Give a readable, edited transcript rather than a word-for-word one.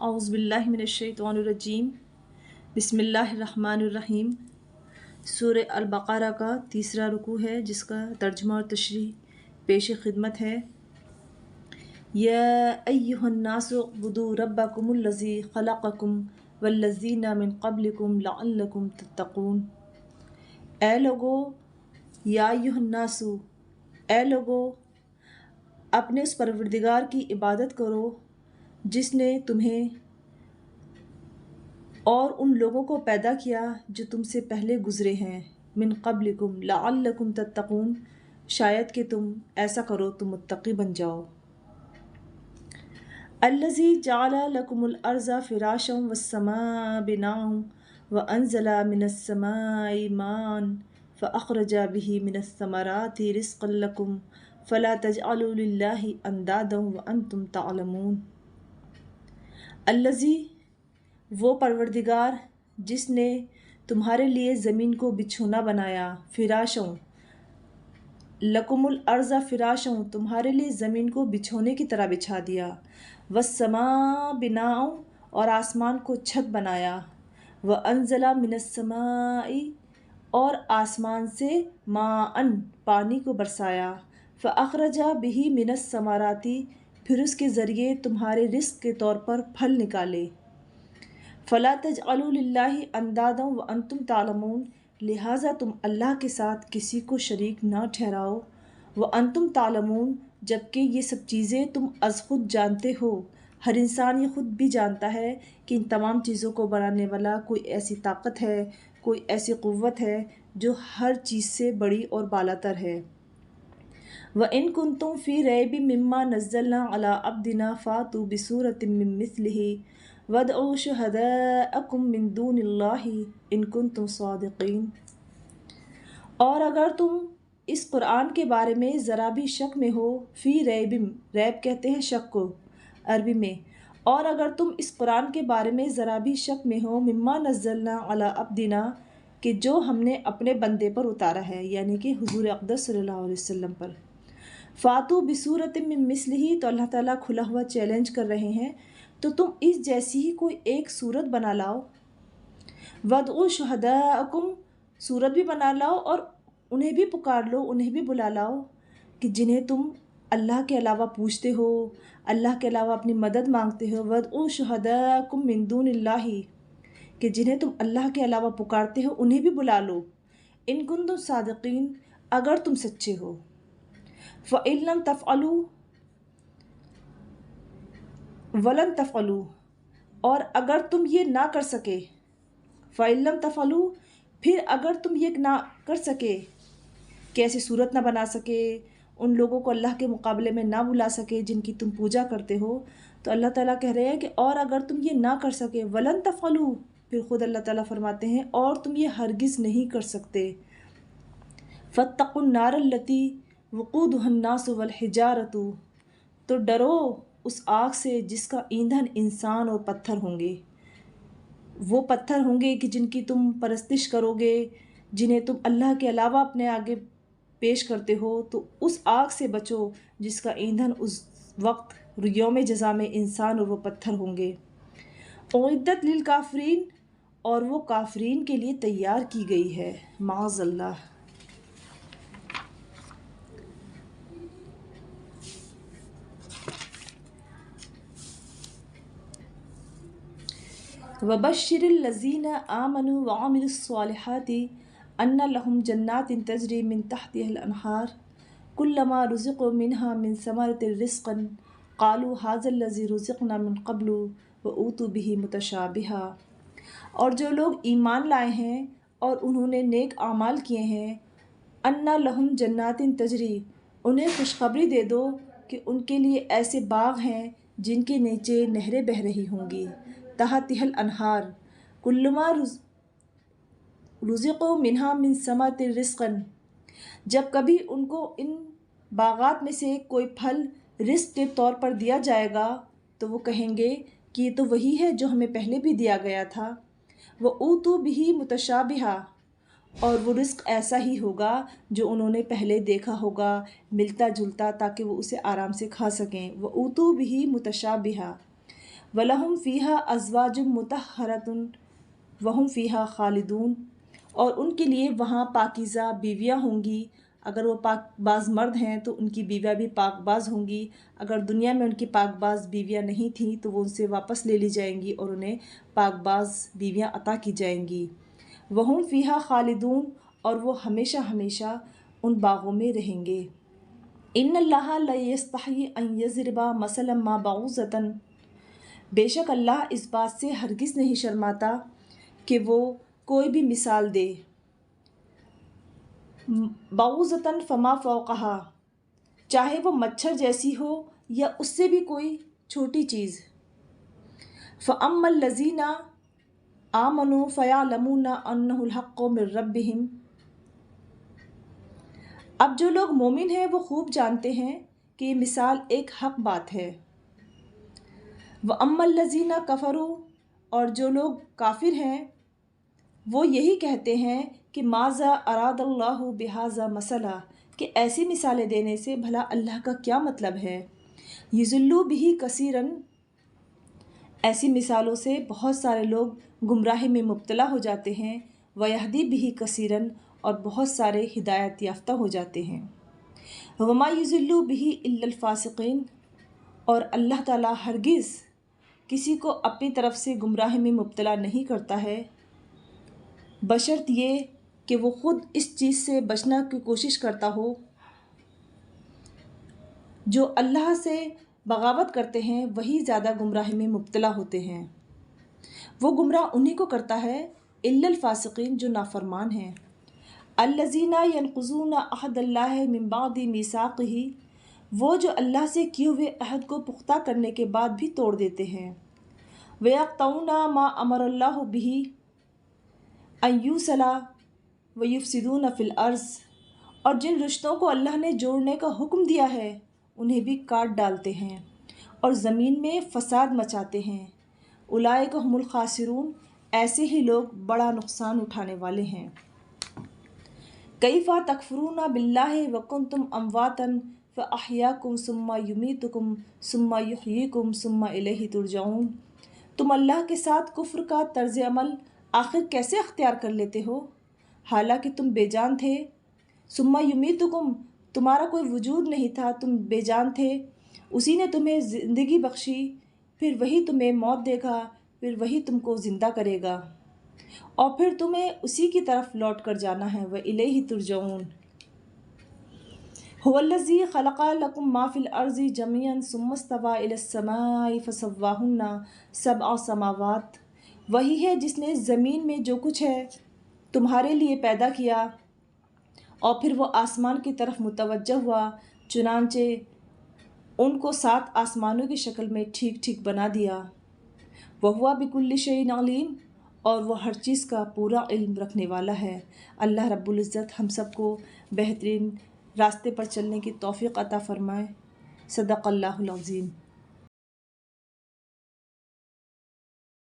अऊज़ु बिल्लाहि मिनश्शैतानिर्रजीम बिस्मिल्लाहिर्रहमानिर्रहीम। सूरह अल-बक़रा का तीसरा रुकू है, जिसका तर्जुमा और तशरीह पेश खिदमत है। या अय्युहन्नासु उअ्बुदू रब्बकुमुल्लज़ी ख़लक़कुम वल्लज़ीना मिन क़ब्लिकुम लअल्लकुम तत्तक़ून। ए लोगो, या अय्युहन्नासु, ए लोगो, अपने उस परवरदिगार की इबादत करो जिसने तुम्हें और उन लोगों को पैदा किया जो तुमसे पहले गुज़रे हैं। मिन क़ब्लिकुम लअल्लकुम तत्तक़ून, शायद कि तुम ऐसा करो तो मुत्तक़ी बन जाओ। अल्लज़ी जअल लकुमुल अर्ज़ फ़िराशम वस्समाअ बिनाअम व अंज़ला मिनस्समाइ माअन फ़अख़रज बिही मिनस्समराति रिज़्क़न लकुम फ़ला तजअलू लिल्लाहि अंदादन व अंतुम तअलमून। अल्लज़ी, वो परवरदिगार जिसने तुम्हारे लिए ज़मीन को बिछोना बनाया। फ़िराशों, लकुमुल अर्ज़ फ़िराशों, तुम्हारे लिए ज़मीन को बिछोने की तरह बिछा दिया। वस्समा बिनाओ, और आसमान को छत बनाया। व अंज़ला मिनस्समाई, और आसमान से माअन, पानी को बरसाया। फ़अख़रजा बिही मिनस्समराति, फिर उसके ज़रिए तुम्हारे रिज़्क़ के तौर पर फल निकाले। फ़ला तजअलू लिल्लाहि अंदादन व अंतुम तालमून, लिहाजा तुम अल्लाह के साथ किसी को शरीक न ठहराओ। व अंतुम तालमून, जबकि ये सब चीज़ें तुम अज़ खुद जानते हो। हर इंसान ये खुद भी जानता है कि इन तमाम चीज़ों को बनाने वाला कोई ऐसी ताकत है, कोई ऐसी क़ुव्वत है जो हर चीज़ से बड़ी और बालातर है। व इन कुंतुम फ़ी रैबिम मिम्मा नज़्ज़लना अला अब्दिना फ़ातू बिसूरतिम मिन मिस्लिही वदउ शुहदाअकुम मिन दूनिल्लाहि इन कुंतुम सादिक़ीन। और अगर तुम इस कुरान के बारे में ज़रा भी शक में हो, फ़ी रैबिम, रैब कहते हैं शक को अरबी में, और अगर तुम इस कुरान के बारे में ज़रा भी शक में हो, मिम्मा नज़्ज़लना अला अब्दिना, कि जो हमने अपने बंदे पर उतारा है, यानी कि हुज़ूर अक़दस सल्लल्लाहु अलैहि वसल्लम पर। फ़ातू बिसूरतिम मिन मिस्लिही, तो अल्लाह ताला खुला हुआ चैलेंज कर रहे हैं, तो तुम इस जैसी ही कोई एक सूरत बना लाओ। वदउ शुहदाअकुम, सूरत भी बना लाओ और उन्हें भी पुकार लो, उन्हें भी बुला लाओ कि जिन्हें तुम अल्लाह के अलावा पूछते हो, अल्लाह के अलावा अपनी मदद मांगते हो। वदउ शुहदाअकुम मिन दूनिल्लाहि, कि जिन्हें तुम अल्लाह के अलावा पुकारते हो उन्हें भी बुला लो। इन कुंतुम सादिक़ीन, अगर तुम सच्चे हो। फ़इन लम तफ़अलू वलन तफ़अलू, और अगर तुम ये ना कर सके। फ़इन लम तफ़अलू, फिर अगर तुम ये ना कर सके कि ऐसी सूरत ना बना सके, उन लोगों को अल्लाह के मुकाबले में ना बुला सके जिनकी तुम पूजा करते हो, तो अल्लाह ताला कह रहे हैं कि और अगर तुम ये ना कर सके, वलन तफ़अलू, फिर ख़ुद अल्लाह ताला फरमाते हैं और तुम ये हरगिज़ नहीं कर सकते। फ़त्तक़ुन नारल्लती वक़ूदुहन्नासु वल हिजारतु, तो डरो उस आग से जिसका ईंधन इंसान और पत्थर होंगे। वो पत्थर होंगे कि जिनकी तुम परस्तिश करोगे, जिन्हें तुम अल्लाह के अलावा अपने आगे पेश करते हो, तो उस आग से बचो जिसका ईंधन उस वक्त यौम जज़ा में इंसान और वो पत्थर होंगे। उइद्दत लिल काफ़रीन, और वो काफ़रीन के लिए तैयार की गई है। माअज़ल्लाह। वबश्शिरिल लज़ीना आमनु व अमिलुस्सॉलिहाति अन्ना लहुम जन्नातिन तजरी मिन तहतिहल अनहार कुल्लमा रुज़िक़ू मिनहा मिन समरतिर रिज़्क़न क़ालू हाज़ल लज़ी रुज़िक़ना मिन क़ब्लु व ऊतू बिही मुतशाबिहा। और जो लोग ईमान लाए हैं और उन्होंने नेक आमाल किए हैं, अन्ना लहुम जन्नातिन तजरी, उन्हें खुशखबरी दे दो कि उनके लिए ऐसे बाग़ हैं जिनके नीचे नहरें बह रही होंगी। तहतिहल अनहार कुल्लुमा रुज़िक़ू मिनहा मिन समरतिर रिज़्क़न, जब कभी उनको इन बागात में से कोई फल रिज़्क़ के तौर पर दिया जाएगा तो वो कहेंगे कि ये तो वही है जो हमें पहले भी दिया गया था। वो ऊतू बिही मुतशाबिहा, और वो रिज़्क़ ऐसा ही होगा जो उन्होंने पहले देखा होगा, मिलता जुलता, ताकि वो उसे आराम से खा सकें। वो ऊतू बिही मुतशाबिहा وَلَهُمْ فِيهَا أَزْوَاجٌ مُطَهَّرَةٌ وَهُمْ فِيهَا خَالِدُونَ، اور ان کے لیے وہاں پاکیزہ بیویاں ہوں گی، اگر وہ پاک باز مرد ہیں تو ان کی بیویاں بھی پاک باز ہوں گی، اگر دنیا میں ان کی پاک باز بیویاں نہیں تھیں تو وہ ان سے واپس لے لی جائیں گی اور انہیں پاک باز بیویاں عطا کی جائیں گی۔ وَهُمْ فِيهَا خَالِدُونَ، اور وہ ہمیشہ ہمیشہ ان باغوں میں رہیں گے۔ إِنَّ اللَّهَ لَا يَسْتَحْيِي أَن يَضْرِبَ مَثَلًا مَا بَعُوضَةً، بے شک اللہ اس بات سے ہرگز نہیں شرماتا کہ وہ کوئی بھی مثال دے، بعوضۃ فما فوقها، چاہے وہ مچھر جیسی ہو یا اس سے بھی کوئی چھوٹی چیز۔ فَأَمَّا الَّذِينَ آمَنُوا فَيَعْلَمُونَ أَنَّهُ الْحَقُّ مِن رَّبِّهِمْ، اب جو لوگ مومن ہیں وہ خوب جانتے ہیں کہ یہ مثال ایک حق بات ہے۔ وَأَمَّا الَّذِينَ كَفَرُوا، اور جو لوگ کافر ہیں وہ یہی کہتے ہیں کہ ماذا اراد اللہ بہذا مثلا، کہ ایسی مثالیں دینے سے بھلا اللہ کا کیا مطلب ہے۔ یضل بہ کثیرا، ایسی مثالوں سے بہت سارے لوگ گمراہی میں مبتلا ہو جاتے ہیں، ویہدی بہ کثیرا، اور بہت سارے ہدایت یافتہ ہو جاتے ہیں۔ وما یضل بہ الا الفاسقین، اور اللہ تعالیٰ ہرگز کسی کو اپنی طرف سے گمراہی میں مبتلا نہیں کرتا ہے، بشرط یہ کہ وہ خود اس چیز سے بچنا کی کوشش کرتا ہو۔ جو اللہ سے بغاوت کرتے ہیں وہی زیادہ گمراہی میں مبتلا ہوتے ہیں۔ وہ گمراہ انہی کو کرتا ہے الا الفاسقین، جو نافرمان ہیں۔ الذین ینقضون عہد اللہ من بعد میثاقہ، وہ جو اللہ سے کیے ہوئے عہد کو پختہ کرنے کے بعد بھی توڑ دیتے ہیں۔ ویقطعون ما امر اللہ بہ ان یوصل ویفسدون فی الارض، اور جن رشتوں کو اللہ نے جوڑنے کا حکم دیا ہے انہیں بھی کاٹ ڈالتے ہیں اور زمین میں فساد مچاتے ہیں۔ اولئک ھم الخاسرون، ایسے ہی لوگ بڑا نقصان اٹھانے والے ہیں۔ کیف تکفرون باللہ وکنتم امواتا فاحیاکم ثم یمیتکم ثم یحییکم ثم الیہ ترجعون، تم اللہ کے ساتھ کفر کا طرز عمل آخر کیسے اختیار کر لیتے ہو، حالانکہ تم بے جان تھے۔ ثم یمیتکم، تمہارا کوئی وجود نہیں تھا، تم بے جان تھے، اسی نے تمہیں زندگی بخشی، پھر وہی تمہیں موت دے گا، پھر وہی تم کو زندہ کرے گا، اور پھر تمہیں اسی کی طرف لوٹ کر جانا ہے۔ وَإِلَيْهِ تُرْجَعُونَ۔ هُوَ الَّذِي خَلَقَ لَكُم مَّا فِي الْأَرْضِ جَمِيعًا ثُمَّ اسْتَوَىٰ إِلَى السَّمَاءِ فَسَوَّاهُنَّ سَبْعَ سَمَاوَاتٍ، وہی ہے جس نے زمین میں جو کچھ ہے تمہارے لیے پیدا کیا اور پھر وہ آسمان کی طرف متوجہ ہوا، چنانچہ ان کو 7 آسمانوں کی شکل میں ٹھیک ٹھیک بنا دیا۔ وَهُوَ بِكُلِّ شَيْءٍ عَلِيمٌ، اور وہ ہر چیز کا پورا علم رکھنے والا ہے۔ اللہ رب العزت ہم سب کو بہترین راستے پر چلنے کی توفیق عطا فرمائے۔ صدق اللہ العظیم۔